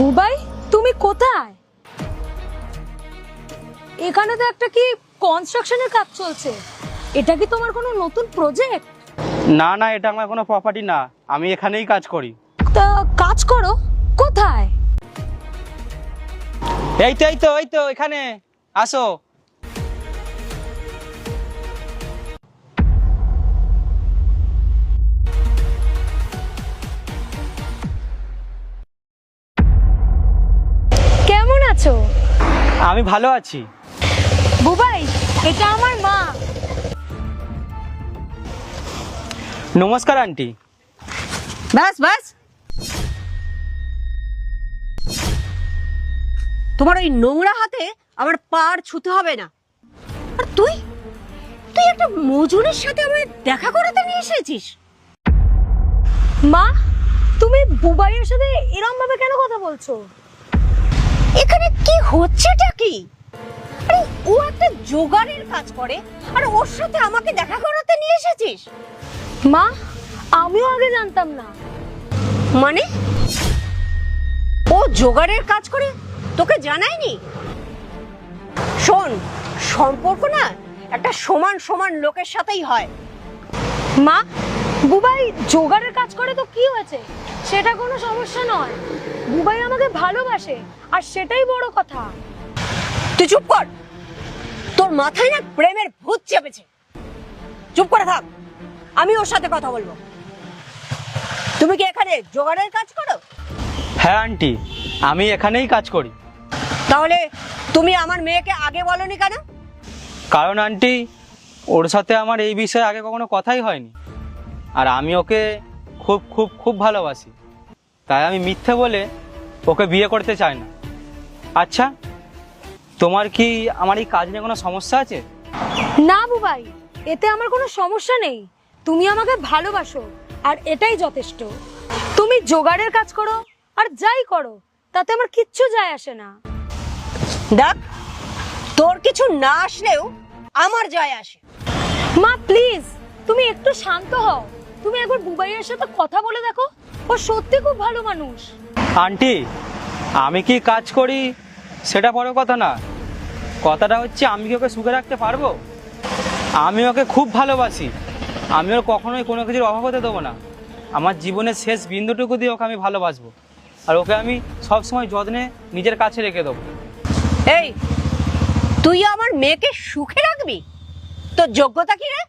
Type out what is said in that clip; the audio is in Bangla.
বুবাই, তুমি কোথায়? এখানে তো একটা কি কনস্ট্রাকশনের কাজ চলছে। এটা কি তোমার কোনো নতুন প্রজেক্ট? না না, এটা আমার কোনো প্রপার্টি না, আমি এখানেই কাজ করি। তা কাজ করো কোথায়? এই তো এখানে আসো। কেমন আছো? আমি ভালো আছি। বুবাই, এটা আমার মা। নমস্কার আন্টি। ব্যাস ব্যাস, তোমার ওই নোংরা হাতে আমার পার ছুতে হবে না। আর তুই তুই একটা মজুরের সাথে আমায় দেখা করাতে নিয়ে এসেছিস? মা, তুমি বুবাইয়ের সাথে এরকম ভাবে কেন কথা বলছো? এখানে কি হচ্ছেটা কি? আরে ও একটা জোগাড়ের কাজ করে আর ওর সাথে আমাকে দেখা করাতে নিয়ে এসেছিস? মা, আমিও আগে জানতাম না। মানে ও জোগাড়ের কাজ করে তোকে জানায়নি? শোন, সম্পর্ক না একটা সমান সমান লোকের সাথেই হয়। মা, বুবাই জোগাড়ের কাজ করে তো কি হয়েছে? সেটা কোনো সমস্যা নয়। বুবাই আমাকে ভালোবাসে আর সেটাই বড় কথা। তুই চুপ কর, তোর মাথায় না প্রেমের ভূত চেপেছে। চুপ করে থাক, আমি ওর সাথে কথা বলবো। তুমি কি এখানে জোগাড়ের কাজ করো? হ্যাঁ আন্টি, আমি এখানেই কাজ করি। তাহলে তুমি আমার মেয়েকে আগে বলনি কেন? কারণ আন্টি, ওর সাথে আমার এই বিষয়ে আগে কখনো কথাই হয়নি, আর আমি ওকে খুব খুব খুব ভালোবাসি। তাই আমি মিথ্যে বলে ওকে বিয়ে করতে চাই না। আচ্ছা, তোমার কি আমার এই কাজ নিয়ে কোনো সমস্যা আছে? না বুবাই, এতে আমার কোনো সমস্যা নেই। তুমি আমাকে ভালোবাসো আর এটাই যথেষ্ট। তুমি জোগাড়ের কাজ করো আর যাই করো, তাতে আমার কিচ্ছু যায় আসে না। দেখ, তোর কিছু না আসলেও আমার যায় আসে। মা প্লিজ, তুমি একটু শান্ত হও। তুমি একবার বুবাইয়ের সাথে কথা বলে দেখো, ও সত্যি খুব ভালো মানুষ। আন্টি, আমি কি কাজ করি সেটা বড় কথা না, কথাটা হচ্ছে আমি কি ওকে সুখে রাখতে পারবো? আমি ওকে খুব ভালোবাসি, আমি ওর কখনোই কোনো কিছুর অভাব হতে দেবো না। আমার জীবনের শেষ বিন্দুটুকু দিয়ে ওকে আমি ভালোবাসবো, আর ওকে আমি সবসময় যত্নে নিজের কাছে রেখে দেবো। এই, তুই আমার মেয়েকে সুখে রাখবি? তোর যোগ্যতা কি রে?